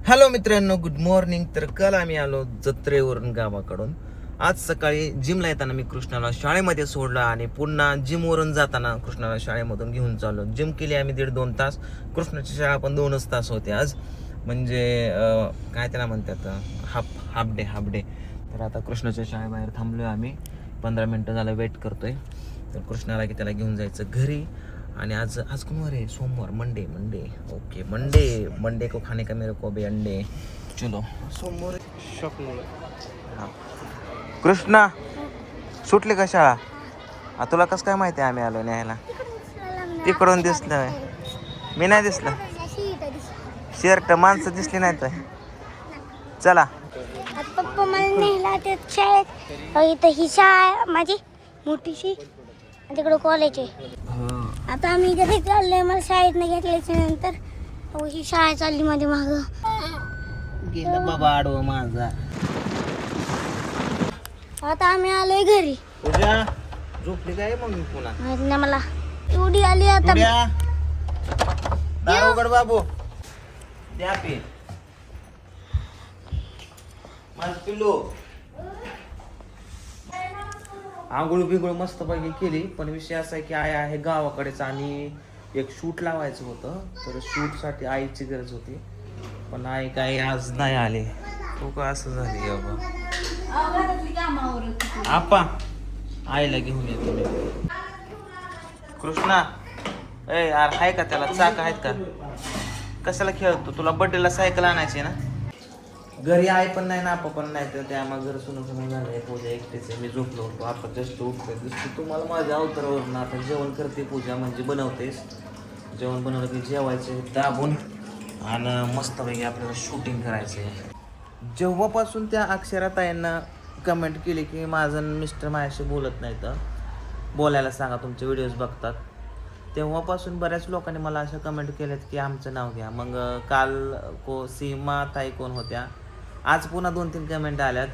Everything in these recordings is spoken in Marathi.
हॅलो मित्रांनो, गुड मॉर्निंग. तर काल आम्ही आलो जत्रेवरून गावाकडून. आज सकाळी जिमला येताना मी कृष्णाला शाळेमध्ये सोडलं आणि पुन्हा जिमवरून जाताना कृष्णाला शाळेमधून घेऊन चाललो. जिम केली आम्ही 1.5-2 तास. कृष्णाची शाळा पण 2च तास होते आज. म्हणजे काय त्याला म्हणतात, हाफ डे. तर आता कृष्णाच्या शाळेबाहेर थांबलोय आम्ही. 15 मिनटं झालं वेट करतोय. तर कृष्णाला की त्याला घेऊन जायचं घरी. आणि आज आज कोणवार आहे? सोमवार. मंडे. ओके, मंडे को खाने का मेरे को भी अंडे. चलो सोमवार शॉपिंग. हां कृष्णा, सुटली का शाळा? तुला कसं काय माहिती आहे आम्ही आलो न्यायला? तिकडून दिसलं, मी नाही दिसलं. शर्ट माणसं दिसली नाही तर चला. पप्पा मला नेला ते शाळेत. इथं ही शाळा आहे माझी मोठीशी, तिकडं कॉलेज आहे. आता आम्ही घरी चाललोय. मला शाळेत नाही घेतल्याच्या नंतर ही शाळा चालली माझी माग. गेलं बाबा आडवं माझा. आता आम्ही आलोय घरी. पूजा झोपली काय मग? मी पुन्हा माहित नाही मला. एवढी आली आता. दार उघड बाबू. द्या पे माझ पिल्लू. आंघोळ बिंगोळ मस्त पैकी केली, पण विषय असा आहे की आई आहे गावाकडेच आणि एक शूट लावायचं होतं. तर शूट साठी आईची गरज होती, पण आई काय आज नाही आली. तू का असं झाली आपा? आईला घेऊन येतो मी. कृष्णा, ए यार, आहे का त्याला चाक आहेत का? कशाला खेळतो? तुला बर्थडेला सायकल आणायची ना? घरी आई पण नाही ना आपा पण नाही, तर त्यामुळे घर सुनं झालंय. पूजा एकटीच आहे. मी झोपलो होतो, आता जस्ट उठतोय. दिसतो तुम्हाला माझ्या अवतारावरून. आता जेवण करते पूजा, म्हणजे बनवतेस. जेवण बनवलं की जेवायचं दाबून आणि मस्तपैकी आपल्याला शूटिंग करायचं आहे. जेव्हापासून त्या अक्षराताईंना कमेंट केली की माझं मिस्टर माझ्याशी बोलत नाही, तर बोलायला सांगा, तुमचे व्हिडिओज बघतात, तेव्हापासून बऱ्याच लोकांनी मला अशा कमेंट केल्यात की आमचं नाव घ्या. मग काल सीमा ताई कोण होत्या, आज पुन्हा 2-3 कमेंट आल्यात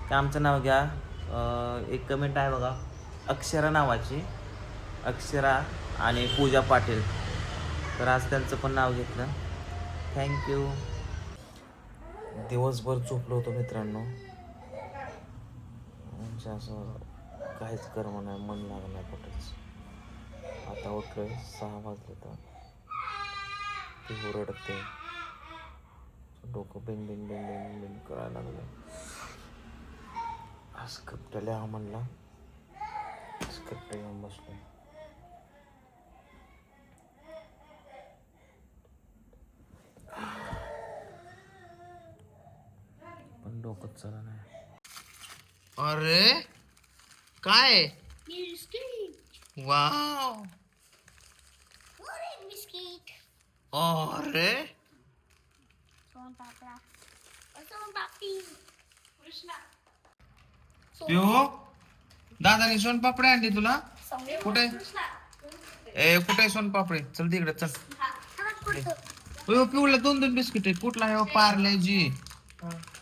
की आमचं नाव घ्या. एक कमेंट आहे बघा, अक्षरा नावाची, अक्षरा आणि पूजा पाटील. तर आज त्यांचं पण नाव घेतलं. थँक्यू. दिवसभर झोपलो होतो मित्रांनो, म्हणजे असं काहीच कर्म नाही, मन लागलं नाही कुठेच. आता उठलोय, 6 वाजले तर ती ओरडते, डोकं बिन करायला लागलं. स्क्रिप्ट लिहा म्हणला, स्क्रिप्ट घेऊन बसलोय. पण डोकंच चाललं नाही. अरे काय? वाव. बिस्किट. अरे सोनपापडा. सोनपापडी. कृष्णा. पिऊ, दादानी सोनपापडी आणली तुला? कुठे? कुठे सोनपापडी? चल तिकडे चल. पिऊला 2 बिस्किट आहे. कुठला आहे? पार्लेजी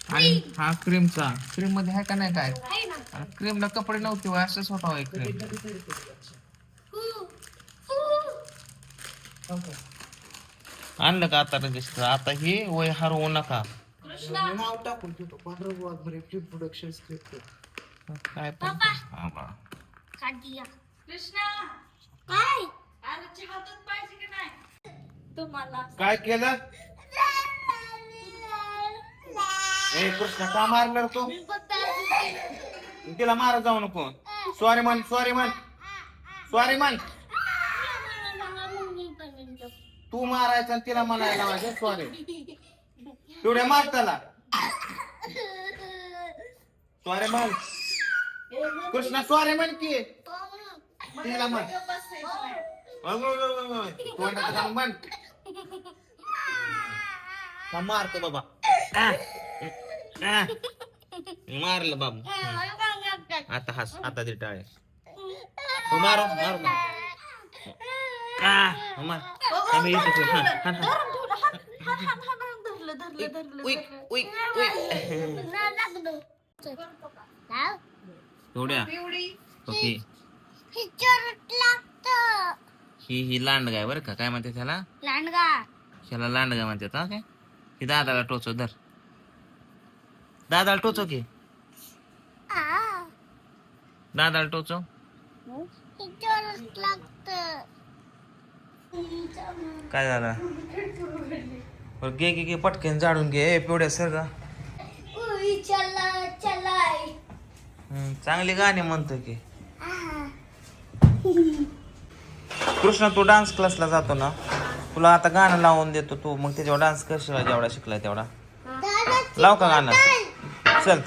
आणि हा क्रीमचा. क्रीम मध्ये आहे का नाही काय? क्रीमला कपडे नव्हते, असंच होता क्रीम. आणलं का आता रजिस्टर? आता हे वय हरवू नका. नाव टाकून ठेवतो पांढरं वाघ प्रोडक्शन स्क्रिप्ट. काय पण कृष्णा काय? अरे चहा दूध पाहिजे की नाही तुम्हाला? काय केलं? ए कृष्णा, का मारलं तू? तिला मारत जाऊ नको. सॉरी म्हण. तू मारायचं आणि तिला म्हणायला माझ्या सॉरी. तेवढ्या मार त्याला. सॉरी म्हण कृष्णा, सॉरी म्हण की तिला म्हण. तोंडात म्हण. का मारतो बाबा? मारलं बाबा. आता हस, आता ते टाळे. तू मार. आम्ही थोड्या ओके. ही लांडगा आहे बरं का? काय म्हणते त्याला? लांडगा. ह्याला लांडगा म्हणतात. हा काय? हे दादाला टोचव धर. दादाला टोचव की. दादाला टोचव. काय झालं? बरं घे घे घे पटकन झाडून घे पिवड्या सर का. चांगली गाणी म्हणतो की. कृष्णा तू डान्स क्लासला जातो ना, तुला आता गाणं लावून देतो तू, मग त्याच्यावर डान्स करशील जेवढा शिकलाय तेवढा. लाव का गाणं? चल.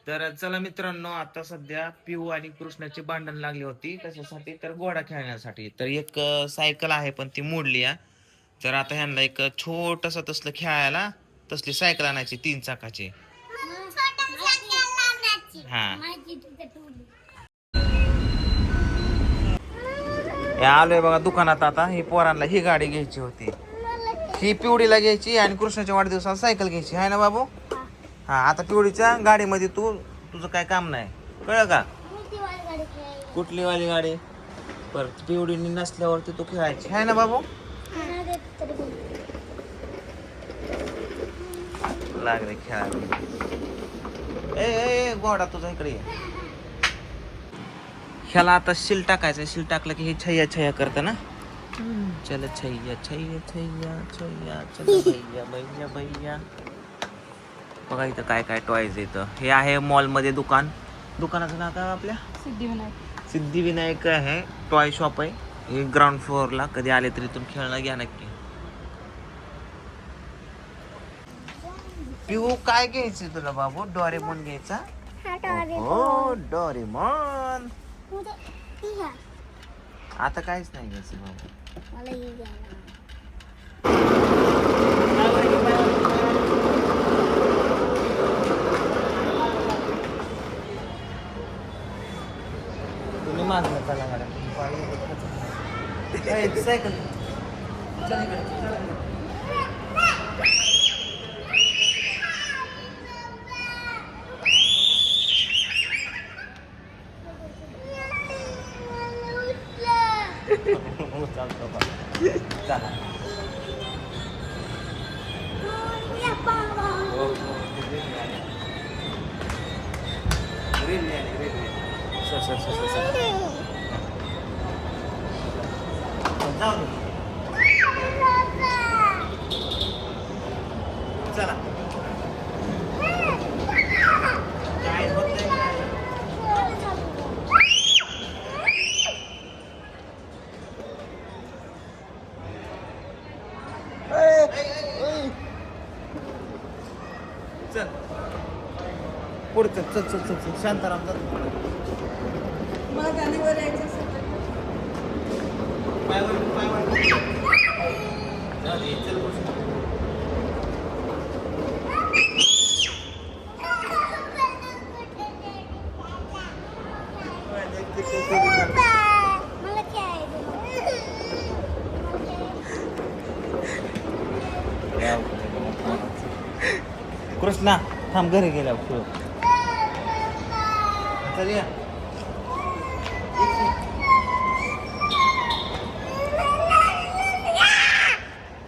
तर चला मित्रांनो, आता सध्या पिऊ आणि कृष्णाची भांडण लागली होती. कशासाठी? तर घोडा खेळण्यासाठी. तर एक सायकल आहे पण ती मोडली आहे. तर आता ह्यांना एक छोटस तसलं खेळायला तसली सायकल आणायची 3 चाकाची. हा आलोय बघा दुकानात. आता ही पोरांना ही गाडी घ्यायची होती, ही पिवडीला घ्यायची आणि कृष्णाच्या वाढदिवसाला सायकल घ्यायची आहे ना बाबू. हा आता पिवडीच्या गाडीमध्ये तुझं काय काम नाही, कळलं का? कुठली वाली गाडी? परत पिवडीनी नसल्यावरती तू खेळायची आहे ना बाबू. लागले खेळायला. ए गोडा तुझा इकडे ये. ह्याला आता शिल टाकायचं. शिल टाकलं की हे छैया छैया करतं ना. चल छैया छैया छैया छैया चल भैया भैया भैया. बघा इथं काय काय टॉयज येतं. हे आहे मॉलमध्ये दुकान. दुकानाचं नाव काय आपल्या? सिद्धिविनायक आहे. टॉय शॉप आहे हे ग्राउंड फ्लोअरला. कधी आले तरी इथून खेळणं घ्या नक्की. पिऊ काय घ्यायचं तुला बाबू? डोरेमॉन घ्यायचा? हो डोरेमॉन. आता काहीच नाही घ्यायचं बाबू. तुम्ही मागणं चला मॅडम. सायकल चला. काय होतंय चल पुढचं. चल चल चल चल शांताराम चल. मला गाडीवर यायचं असेल पायवर चल. कृष्णा थांब घरी गेल्या खेळ. चल या.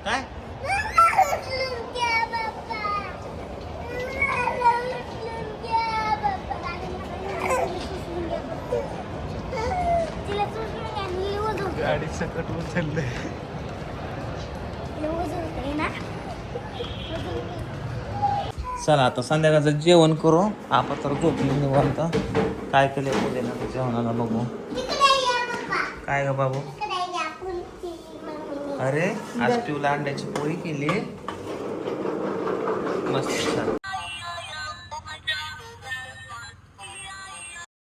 काय गाडी सकट उचलले. चला आता संध्याकाळचं जेवण करू. आपण तर झोपली निवांत. काय केले पुढे ना जेवणाला बघू. काय ग बाबू? अरे आज पिऊला अंड्याची पोळी केली मस्त छान.